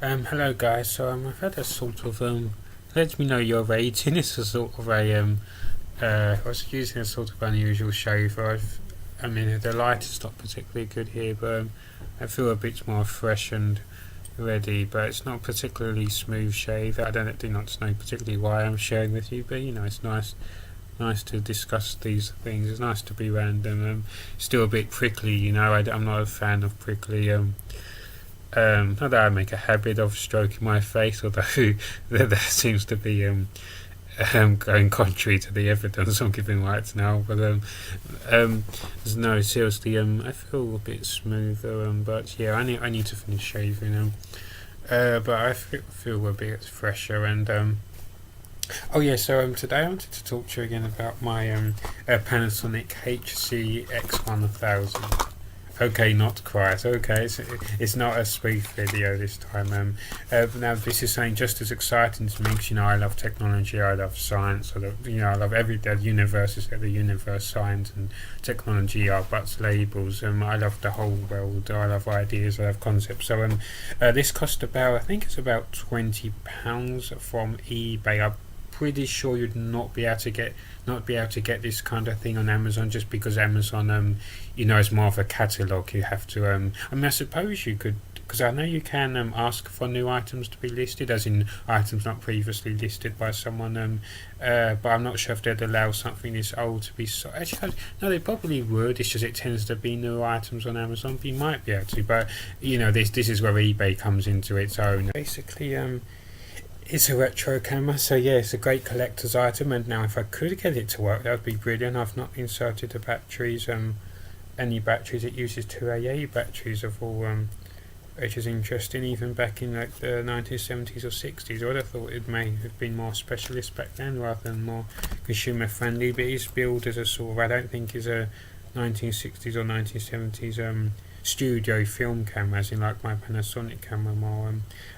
Hello guys. I've had a sort of let me know your rating. It's a sort of I was using a sort of unusual shaver. I mean, the light is not particularly good here, but I feel a bit more fresh and ready. But it's not particularly smooth shave. Do not know particularly why I'm sharing with you, but it's nice to discuss these things. It's nice to be random. Still a bit prickly. I'm not a fan of prickly. Not that I make a habit of stroking my face, although there seems to be going contrary to the evidence I'm giving right now. But no, seriously, I feel a bit smoother. But yeah, I need to finish shaving. But I feel a bit fresher. And oh yeah, so today I wanted to talk to you again about my Panasonic HC X1000. Okay, not quite. Okay, it's not a spoof video this time. Now this is something just as exciting to me because I love technology, I love science, I love the universe is the universe. Science and technology are but labels. I love the whole world. I love ideas. I love concepts. So this cost I think it's about £20 from eBay. I'm pretty sure you'd not be able to get this kind of thing on Amazon, just because Amazon is more of a catalogue. You have to I suppose you could, because I know you can ask for new items to be listed, as in items not previously listed by someone, but I'm not sure if they'd allow something this old to be actually, no, they probably would. It's just it tends to be new items on Amazon, but you might be able to. But this is where eBay comes into its own. Basically it's a retro camera, so yeah, it's a great collector's item. And now if I could get it to work, that would be brilliant. I've not inserted the batteries, any batteries. It uses 2AA batteries of all, which is interesting, even back in like the 1970s or 60s. I would have thought it may have been more specialist back then rather than more consumer friendly, but it's billed as a sort of, I don't think is a 1960s or 1970s studio film camera, as in like my Panasonic camera more.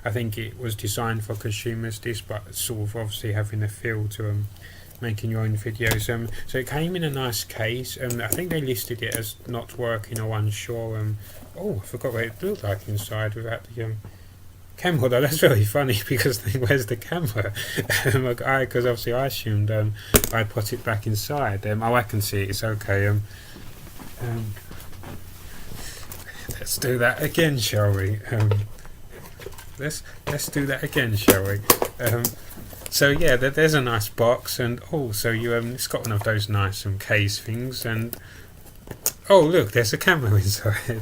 I think it was designed for consumers, but sort of obviously having a feel to making your own videos. So it came in a nice case. I think they listed it as not working or unsure. Oh, I forgot what it looked like inside without the camera. Though that's very funny because where's the camera? Because obviously I assumed I'd put it back inside. Oh, I can see it. It's okay. Let's do that again, shall we? Let's do that again, shall we? So yeah, there's a nice box, and so it's got one of those nice case things, and look, there's a camera inside.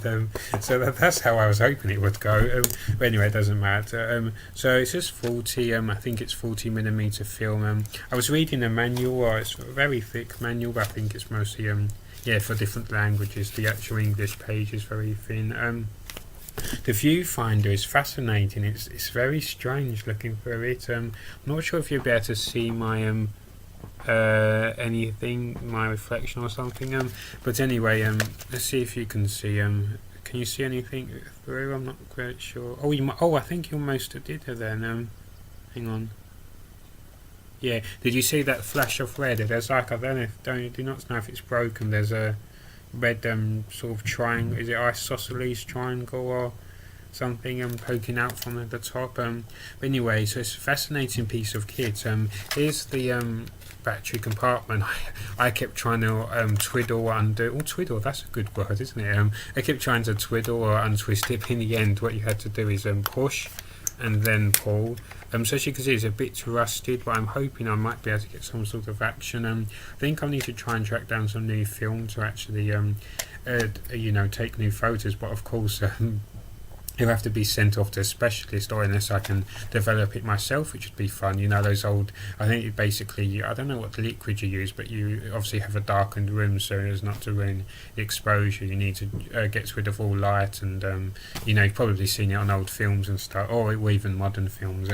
So that's how I was hoping it would go. But anyway, it doesn't matter. So it's just 40. I think it's 40mm film. I was reading a manual. It's a very thick manual, but I think it's mostly for different languages. The actual English page is very thin. The viewfinder is fascinating. It's very strange looking through it. I'm not sure if you'll be able to see my anything, my reflection or something. But anyway, let's see if you can see. Can you see anything through? I'm not quite sure. I think you almost did it then. Hang on. Yeah, did you see that flash of red? There's like, do not know if it's broken. There's a red sort of triangle. Is it isosceles triangle or something poking out from the top? But anyway, so it's a fascinating piece of kit. Here's the battery compartment. I kept trying to twiddle or undo. Twiddle, that's a good word, isn't it? I kept trying to twiddle or untwist it, but in the end what you had to do is push and then pull. So as you can see, it's a bit rusted, but I'm hoping I might be able to get some sort of action. I think I need to try and track down some new film to actually take new photos, but of course it'll have to be sent off to a specialist, or unless I can develop it myself, which would be fun. Those old, I think it basically, I don't know what liquid you use, but you obviously have a darkened room so as not to ruin the exposure. You need to get rid of all light, and you've probably seen it on old films and stuff, or even modern films,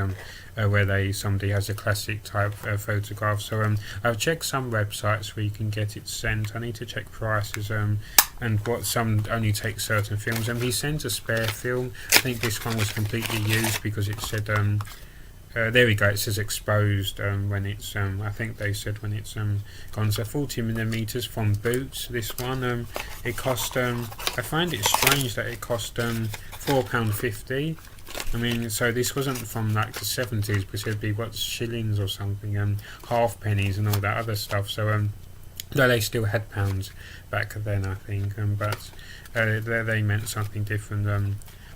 where somebody has a classic type photograph. So I've checked some websites where you can get it sent. I need to check prices, and what some only take certain films. He sent a spare film. I think this one was completely used because it said there we go. It says exposed when it's I think they said when it's gone. So 40mm from Boots. This one it cost I find it strange that it cost £4.50. I mean, so this wasn't from like the 70s, but it'd be what, shillings or something, half pennies and all that other stuff. So though they still had pounds back then, I think, but they meant something different.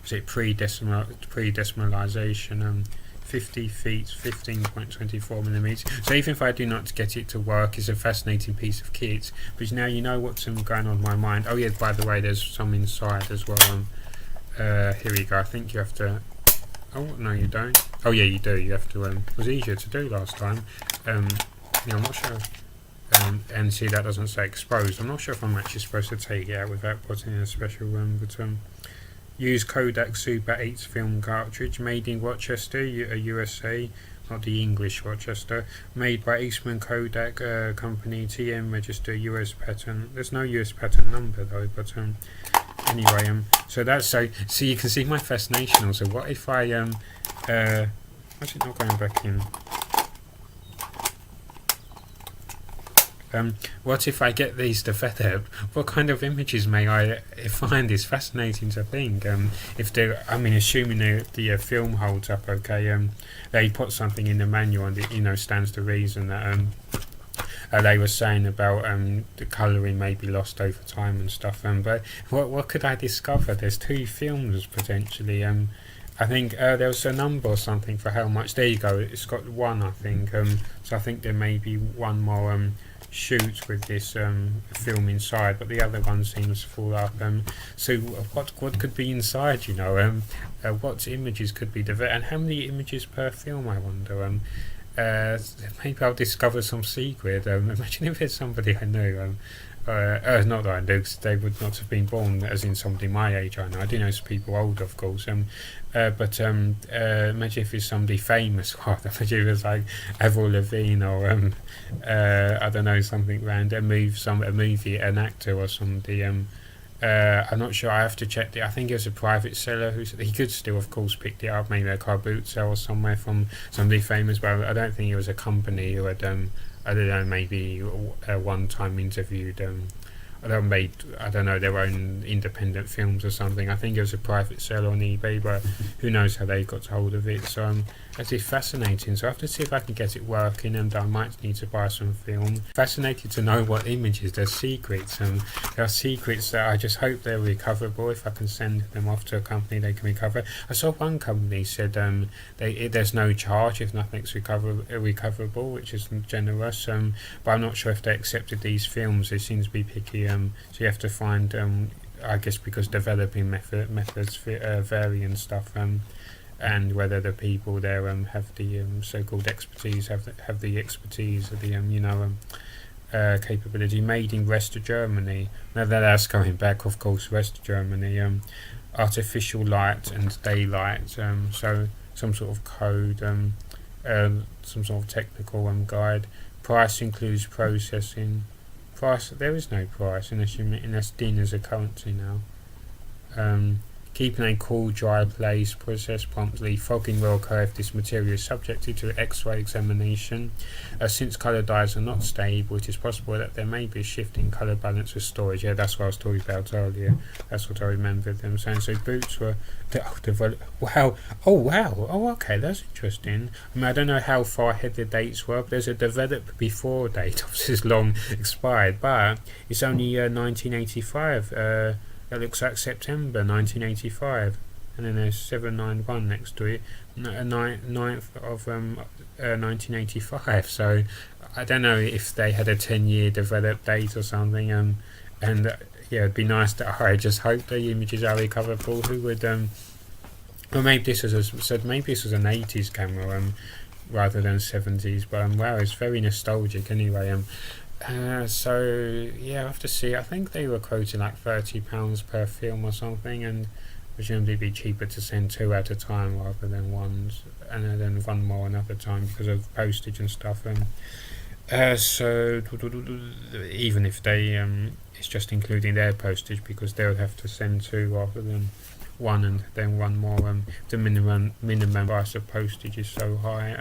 Was it pre-decimalisation? 50 feet, 15.24mm. So even if I do not get it to work, it's a fascinating piece of kit. But now you know what's going on in my mind. Oh yeah, by the way, there's some inside as well. Here we go. I think you have to. Oh no, you don't. Oh yeah, you do. You have to. It was easier to do last time. Yeah, I'm not sure. And see, that doesn't say exposed. I'm not sure if I'm actually supposed to take it out without putting in a special but use Kodak Super 8 film cartridge, made in Rochester, USA, not the English Rochester, made by Eastman Kodak Company, TM register, US patent. There's no US patent number though, but anyway, so that's so you can see my fascination also. What if I what's it not going back in? What if I get these developed? What kind of images may I find? Is fascinating to think. If they, I mean, assuming the film holds up okay, they put something in the manual and it, stands to reason that they were saying about the colouring may be lost over time and stuff. But what could I discover? There's 2 films potentially. I think there was a number or something for how much. There you go. It's got 1, I think. So I think there may be 1 more shoot with this film inside, but the other one seems full up. So what could be inside? What images could be developed, and how many images per film? I wonder. Maybe I'll discover some secret. Imagine if there's somebody I know. Not that I know, because they would not have been born as in somebody my age. I know. I do know some people older, of course. But imagine if it's somebody famous. Imagine if it's like Avril Lavigne or I don't know, something random. A movie, an actor or somebody. I'm not sure. I have to check. I think it was a private seller he could still, of course, picked it up. Maybe a car boot sale or somewhere from somebody famous. But I don't think it was a company who had I don't know, maybe one time interviewed made, I don't know, their own independent films or something. I think it was a private sale on eBay, but who knows how they got hold of it. So it's fascinating. So I have to see if I can get it working, and I might need to buy some film. Fascinated to know what images. There's secrets. There are secrets that I just hope they're recoverable. If I can send them off to a company they can recover. I saw one company said there's no charge if nothing's recoverable, which is generous. But I'm not sure if they accepted these films. They seem to be picky. So you have to find, I guess, because developing methods vary and stuff, and whether the people there have the so-called expertise, have the expertise of the capability. Made in West Germany. Now that's going back, of course, West Germany. Artificial light and daylight. So some sort of code, some sort of technical guide. Price includes processing. Price, there is no price unless DIN is a currency now. Keeping a cool, dry place, process promptly. Fogging will occur if this material is subjected to X-ray examination. Since colour dyes are not stable, it is possible that there may be a shift in colour balance with storage. Yeah, that's what I was talking about earlier. That's what I remembered them saying. So boots were developed. Wow. Oh wow. Oh okay, that's interesting. I mean, I don't know how far ahead the dates were, but there's a developed before date. Obviously it's long expired, but it's only 1985. That looks like September 1985, and then there's 791 next to it, 9th of 1985. So I don't know if they had a 10-year developed date or something. And yeah, it'd be nice to. I just hope the images are recoverable. Who would or maybe this was an 80s camera rather than 70s. But wow, it's very nostalgic anyway. So yeah, I have to see. I think they were quoting like £30 per film or something, and presumably it'd be cheaper to send 2 at a time rather than ones, and then one more another time because of postage and stuff. So even if they it's just including their postage, because they would have to send 2 rather than one and then one more. The minimum price of postage is so high.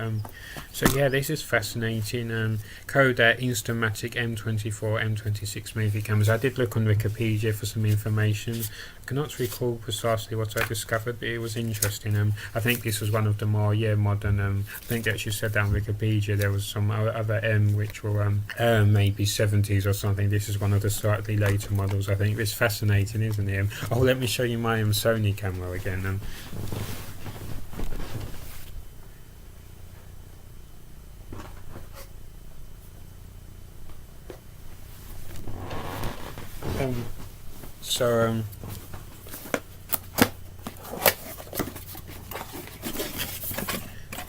So yeah, this is fascinating. Kodak Instamatic M24, M26 movie cameras. I did look on Wikipedia for some information. I cannot recall precisely what I discovered, but it was interesting. I think this was one of the more modern. I think they actually said that on Wikipedia. There was some other M which were maybe 70s or something. This is one of the slightly later models. I think it's fascinating, isn't it? Oh, let me show you my Sony camera again. So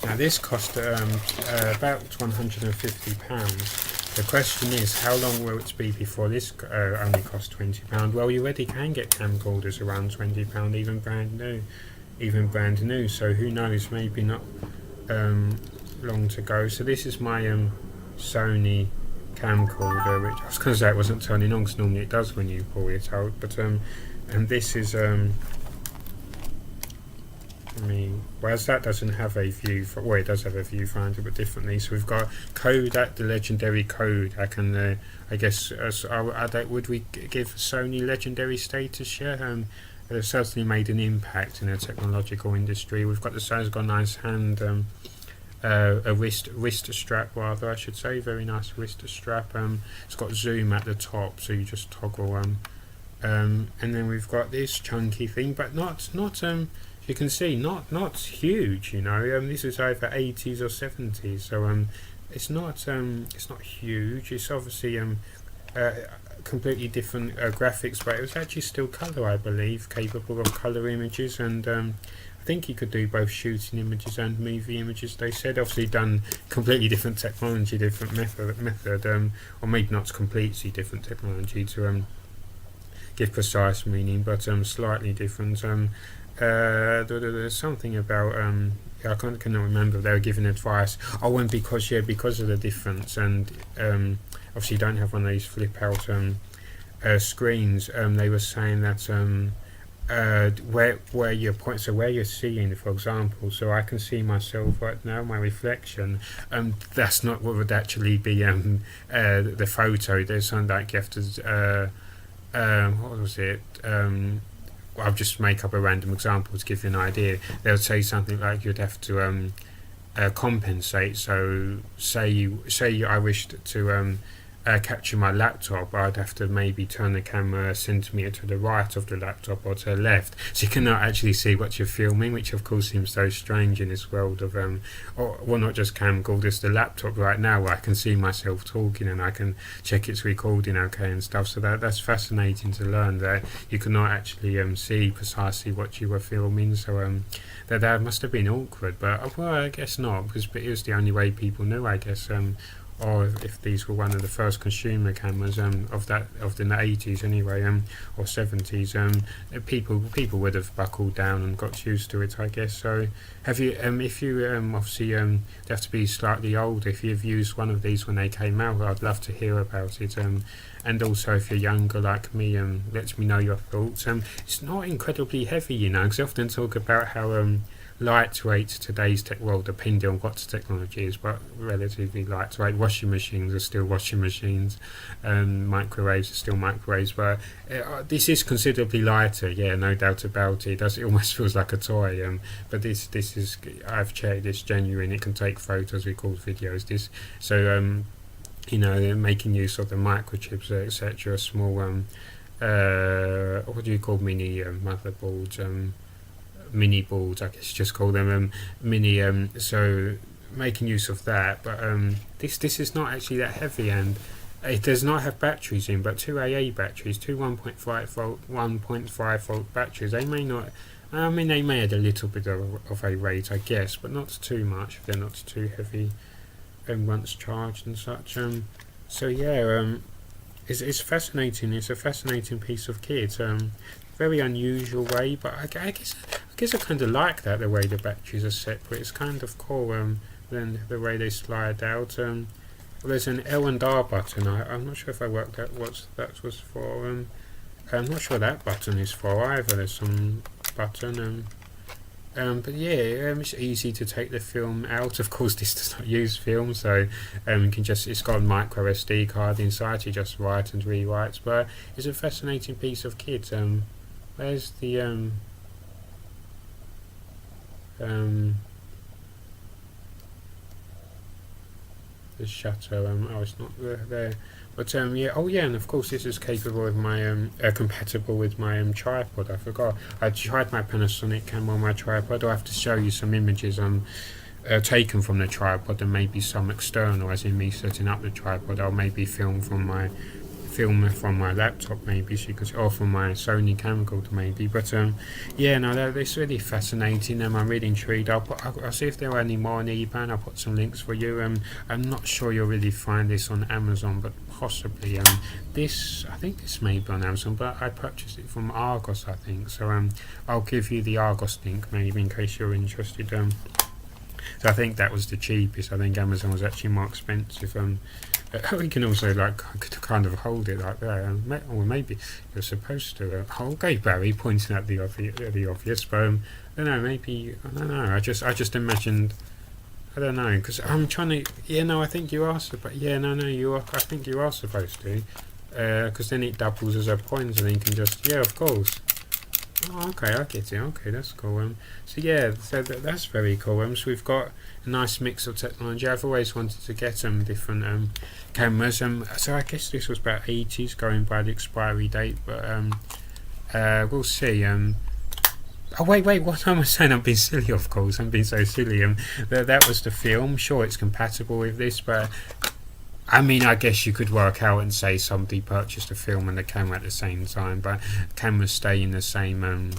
now this cost about £150. The question is, how long will it be before this only costs £20? Well, you already can get camcorders around £20, even brand new. So who knows? Maybe not long to go. So this is my Sony camcorder, which I was going to say it wasn't turning on because normally it does when you pull it out. But and this is whereas that doesn't have a view for, well, it does have a viewfinder, but differently. So we've got Kodak, the legendary Kodak, and I guess would we give Sony legendary status? Yeah, they've certainly made an impact in the technological industry. We've got the Sony's got a nice hand, a wrist strap, rather, I should say, very nice wrist strap. It's got zoom at the top, so you just toggle. And then we've got this chunky thing, but not you can see not huge, you know. This is either 80s or 70s, so it's not huge. It's obviously completely different graphics, but it was actually still colour, I believe, capable of colour images, and I think you could do both shooting images and movie images. They said obviously done completely different technology, different method, or maybe not completely different technology to give precise meaning, but slightly different. There's something about I cannot remember. They were giving advice. Oh, and because of the difference, and obviously you don't have one of these flip out screens. They were saying that where your point, so where you're seeing, for example, so I can see myself right now, my reflection. That's not what would actually be the photo. There's something like you have to what was it? I'll just make up a random example to give you an idea. They'll say something like you'd have to compensate. So say I wished to capture my laptop, I'd have to maybe turn the camera a centimetre to the right of the laptop or to the left, so you cannot actually see what you're filming, which of course seems so strange in this world of not just camcorders, the laptop right now where I can see myself talking and I can check it's recording okay and stuff. So that's fascinating to learn that you cannot actually see precisely what you were filming. So that must have been awkward, but well, I guess not, because it was the only way people knew, I guess. Or if these were one of the first consumer cameras of the 80s anyway, or 70s, people would have buckled down and got used to it, I guess. So have you if you obviously you have to be slightly older, if you've used one of these when they came out, I'd love to hear about it. And also if you're younger like me, let me know your thoughts. It's not incredibly heavy, you know, because I often talk about how lightweight today's depending on what the technology is, but relatively lightweight. Washing machines are still washing machines, microwaves are still microwaves, but this is considerably lighter, yeah, no doubt about it. It almost feels like a toy, but this is, I've checked, it's genuine. It can take photos, record videos, you know, making use of the microchips, etc. Small what do you call mini motherboards, mini boards, I guess you just call them, mini. So making use of that, but this is not actually that heavy, and it does not have batteries in, but two AA batteries, two 1.5 volt batteries. They may not. I mean, they may add a little bit of a weight, I guess, but not too much. If they're not too heavy, once charged and such. So yeah, it's fascinating. It's a fascinating piece of kit. Very unusual way, but I guess I kind of like that, the way the batteries are separate. It's kind of cool. Then the way they slide out. There's an L and R button. I'm not sure if I worked out what that was for. I'm not sure that button is for either. There's some button. But yeah, it's easy to take the film out. Of course, this does not use film, so you can just, it's got a micro SD card inside. You just write and rewrite. But it's a fascinating piece of kit. Where's the shutter? Oh, it's not there. But yeah, oh yeah, and of course this is capable of my compatible with my tripod. I forgot. I tried my Panasonic camera on my tripod. I have to show you some images taken from the tripod, and maybe some external, as in me setting up the tripod. I'll maybe film from my laptop, maybe, so you could, or from my Sony camcorder, maybe. But yeah, no, it's really fascinating. I'm really intrigued. I'll see if there are any more on eBay, and I'll put some links for you. I'm not sure you'll really find this on Amazon, but possibly. This, I think this may be on Amazon, but I purchased it from Argos, I think. So I'll give you the Argos link, maybe, in case you're interested. So I think that was the cheapest. I think Amazon was actually more expensive. We can also, like, kind of hold it like that, or maybe you're supposed to. Okay, Barry, pointing at the obvious, but I don't know. Maybe, I don't know. I just imagined. I don't know, because I'm trying to. Yeah, no, I think you are. But yeah, no, you are. I think you are supposed to, because then it doubles as a point, and then you can just. Yeah, of course. Oh, okay, I get it. Okay, that's cool. So yeah, so that's very cool. So we've got a nice mix of technology. I've always wanted to get different cameras. So I guess this was about 80s, going by the expiry date. But we'll see. Oh wait, what am I saying? I'm being silly. Of course, I'm being so silly. That was the film. Sure, it's compatible with this, but. I mean, I guess you could work out and say somebody purchased a film and a camera at the same time, but cameras stay in the same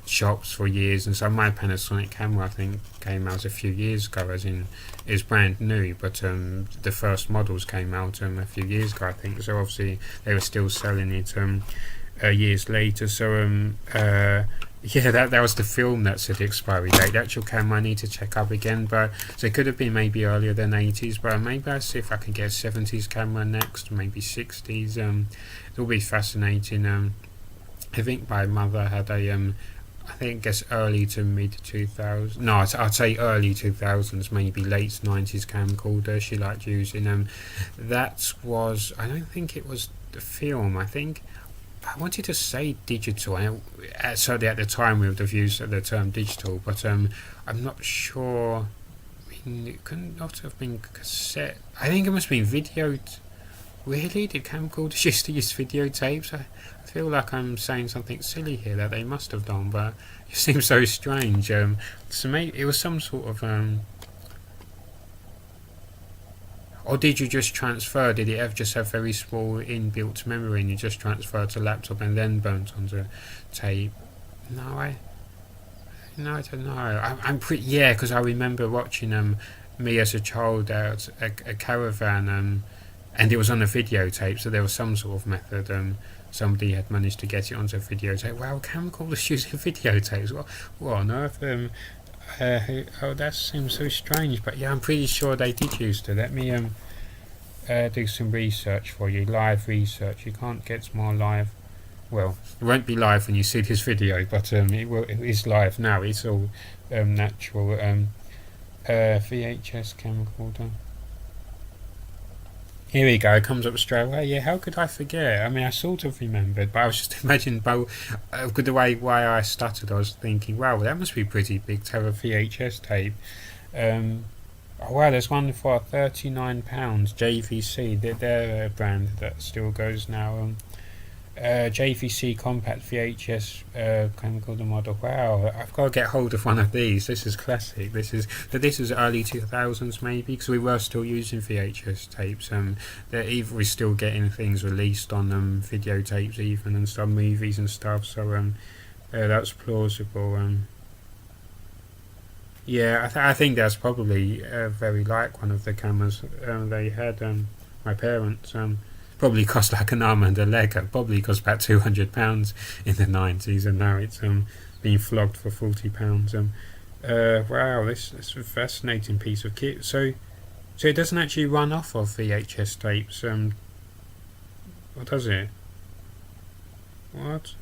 shops for years, and so my Panasonic camera, I think, came out a few years ago, as in, it's brand new, but the first models came out a few years ago, I think, so obviously they were still selling it years later. So yeah, that was the film that said the expiry date. The actual camera I need to check up again, but so it could have been maybe earlier than 80s, but maybe I'll see if I can get a 70s camera next, maybe 60s. It'll be fascinating. I think my mother had a I think guess early to mid 2000s. No, I'd say early 2000s, maybe late 90s camcorder she liked using. That was, I don't think it was the film. I think I wanted to say digital, so at the time we would have used the term digital, but I'm not sure. I mean, it could not have been cassette. I think it must have been video. Really? Did camcorders used to use videotapes? I feel like I'm saying something silly here that they must have done, but it seems so strange. So maybe it was some sort of or did you just transfer? Did it just have very small inbuilt memory, and you just transferred to laptop and then burnt onto tape? No, I don't know. I'm pretty, yeah, because I remember watching me as a child at a caravan, and it was on a videotape, so there was some sort of method. Somebody had managed to get it onto a videotape. Wow, camcorders using videotapes. What on earth? Oh, that seems so strange, but yeah, I'm pretty sure they did used to. Let me do some research for you, live research. You can't get more live. Well, it won't be live when you see this video, but it is live now. It's all natural. VHS camcorder. Here we go, it comes up straight away. Yeah, how could I forget? I mean, I sort of remembered, but I was just imagining the way why I stuttered. I was thinking, wow, that must be pretty big to have a VHS tape. Oh wow, there's one for £39. JVC, they're a brand that still goes now. JVC compact VHS camcorder model. Wow, I've got to get hold of one of these. This is classic. This is early 2000s maybe, because we were still using VHS tapes. We're still getting things released on videotapes even, and some movies and stuff. So that's plausible. Yeah, I think that's probably very like one of the cameras they had. My parents. Probably cost like an arm and a leg. It probably cost about £200 in the 90s, and now it's being flogged for £40. Wow, this is a fascinating piece of kit. So it doesn't actually run off of VHS tapes. What does it? What?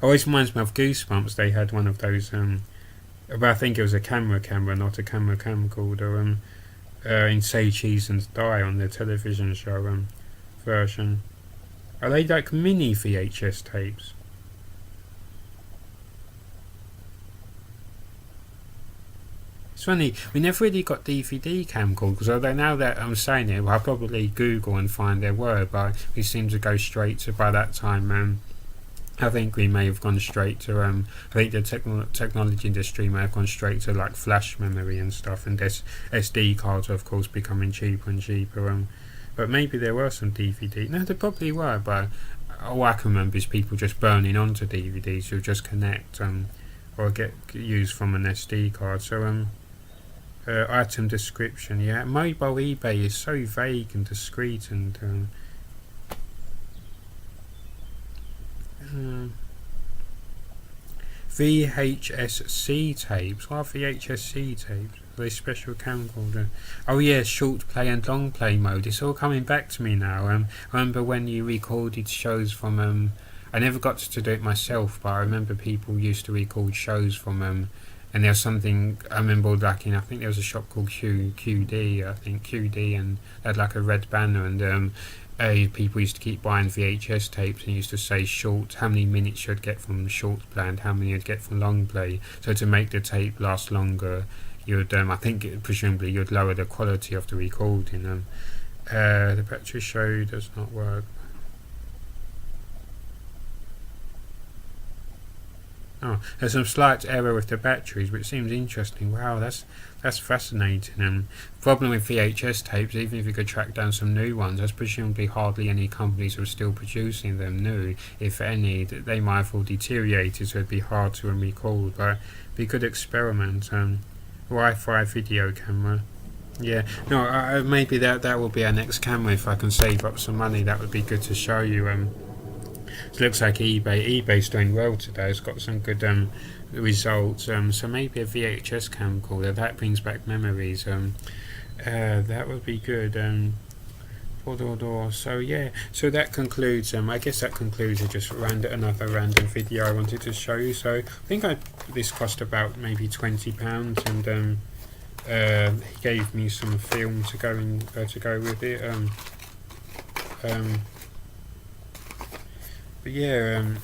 Always reminds me of Goosebumps. They had one of those. But I think it was a camera, not a camera camcorder. In Say Cheese and Die on the television show version. Are they like mini VHS tapes? It's funny, we never really got DVD camcorders, although now that I'm saying it, I'll probably Google and find there were, but we seem to go straight to, by that time, I think we may have gone straight to, I think the technology industry may have gone straight to like flash memory and stuff, and SD cards are of course becoming cheaper and cheaper, but maybe there were some DVD, no there probably were, but all I can remember is people just burning onto DVDs who just connect, or get used from an SD card, so item description, yeah, mobile eBay is so vague and discreet, and VHSC tapes. What are VHSC tapes? Are they special camcorder? Oh yeah, short play and long play mode. It's all coming back to me now. I remember when you recorded shows from I never got to do it myself, but I remember people used to record shows from and there was something I remember like I think there was a shop called QD, I think QD, and they had like a red banner, and people used to keep buying VHS tapes and used to say how many minutes you'd get from short play and how many you'd get from long play. So to make the tape last longer, you'd I think presumably you'd lower the quality of the recording. The battery show does not work. Oh, there's some slight error with the batteries, which seems interesting. Wow, that's fascinating. Problem with VHS tapes, even if you could track down some new ones, there's presumably hardly any companies who are still producing them new, if any. They might have all deteriorated, so it'd be hard to record, but be good experiment. Wi-Fi video camera. Yeah, no, maybe that will be our next camera if I can save up some money. That would be good to show you. It looks like eBay's doing well today. It's got some good results. So maybe a VHS camcorder, that brings back memories. That would be good. So yeah, so that concludes. I guess that concludes just another random video I wanted to show you. So I think this cost about maybe £20, and he gave me some film to go with it. But yeah,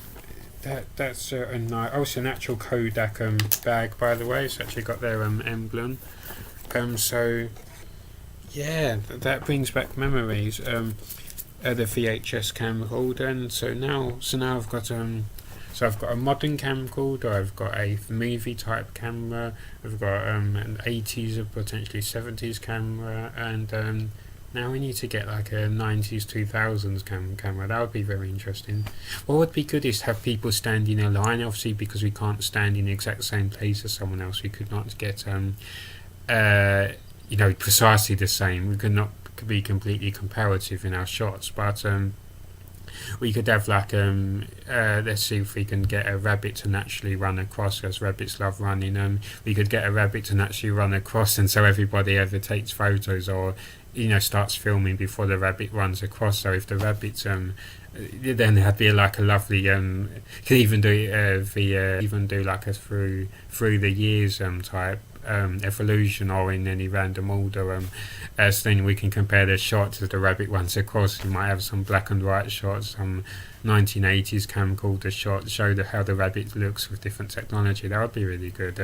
that's a nice. Oh, it's an actual Kodak bag, by the way. It's actually got their emblem. So yeah, that brings back memories. The VHS camcorder, and so now I've got I've got a modern camcorder. I've got a movie type camera. I've got an 80s or potentially 70s camera, and now we need to get like a 90s 2000s camera. That would be very interesting. What would be good is to have people stand in a line, obviously, because we can't stand in the exact same place as someone else. We could not get precisely the same. We could not be completely comparative in our shots, but we could have like let's see if we can get a rabbit to naturally run across, because rabbits love running. We could get a rabbit to naturally run across, and so everybody ever takes photos or starts filming before the rabbit runs across. So if the rabbits then there'd be like a lovely could even do like a through the years type evolution, or in any random order, so then we can compare the shots as the rabbit runs across. You might have some black and white shots, some 1980s camcorder shots, show how the rabbit looks with different technology. That would be really good.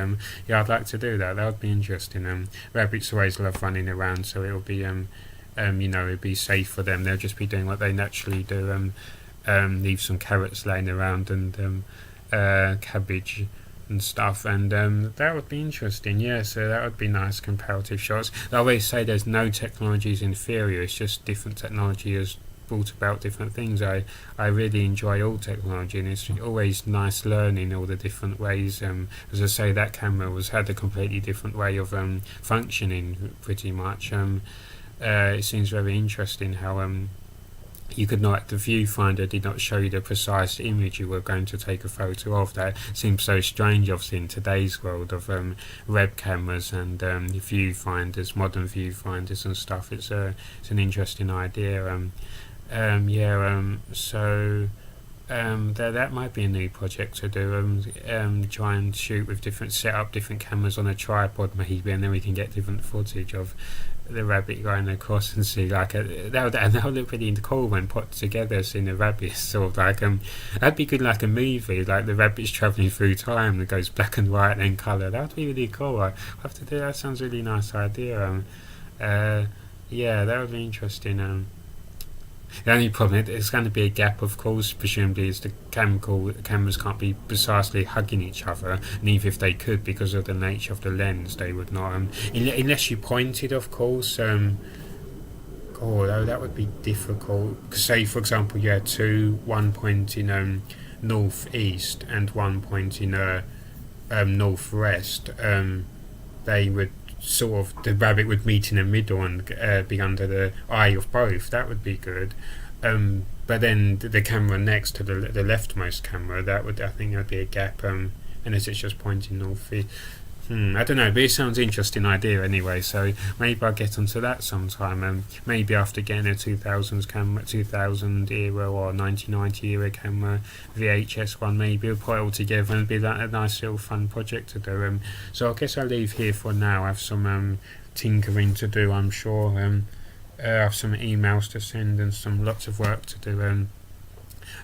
Yeah, I'd like to do that. That would be interesting. Rabbits always love running around, so it'll be it'd be safe for them. They'll just be doing what they naturally do. Leave some carrots laying around, and cabbage and stuff, and that would be interesting. Yeah, so that would be nice comparative shots. I always say there's no technology is inferior, it's just different technology has brought about different things. I really enjoy all technology, and it's always nice learning all the different ways. As I say, that camera had a completely different way of functioning pretty much. It seems very interesting how you could not, the viewfinder did not show you the precise image you were going to take a photo of. That seems so strange, obviously, in today's world of web cameras and viewfinders, modern viewfinders and stuff. It's an interesting idea. So that might be a new project to do. Try and shoot with set up different cameras on a tripod maybe, and then we can get different footage of the rabbit going across and see that would look pretty cool when put together, seeing the rabbit sort of that'd be good, like a movie, like the rabbit's travelling through time that goes black and white and colour. That would be really cool. I have to do that. Sounds a really nice idea. Yeah, that would be interesting. The only problem, it's going to be a gap, of course, presumably, is the cameras can't be precisely hugging each other, and even if they could, because of the nature of the lens, they would not, unless you pointed, of course. That would be difficult. Say, for example, you had one pointing north-east and one pointing north-west. They would the rabbit would meet in the middle and be under the eye of both. That would be good. But then the camera next to the leftmost camera, I think there would be a gap, unless it's just pointing north. I don't know, but it sounds an interesting idea anyway, so maybe I'll get onto that sometime. Maybe after getting a 2000 era or 1990 era camera, VHS one, maybe we'll put it all together and be a nice little fun project to do. So I guess I'll leave here for now. I have some tinkering to do, I'm sure. I have some emails to send and lots of work to do.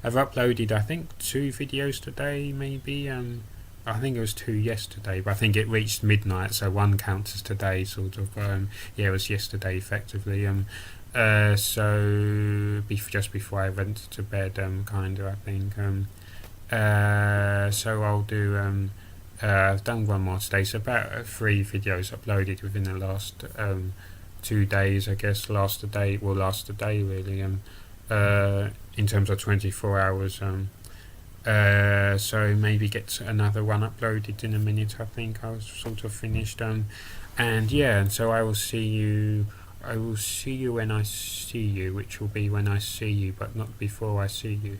I've uploaded, I think, 2 videos today, maybe. I think it was 2 yesterday, but I think it reached midnight, so 1 counts as today, sort of. It was yesterday, effectively. So just before I went to bed, kind of, I think. So I'll do. I've done 1 more today, so about 3 videos uploaded within the last 2 days, I guess. Last the day, really. In terms of 24 hours. So maybe get another one uploaded in a minute. I think I was sort of finished. And so I will see you when I see you, which will be when I see you, but not before I see you.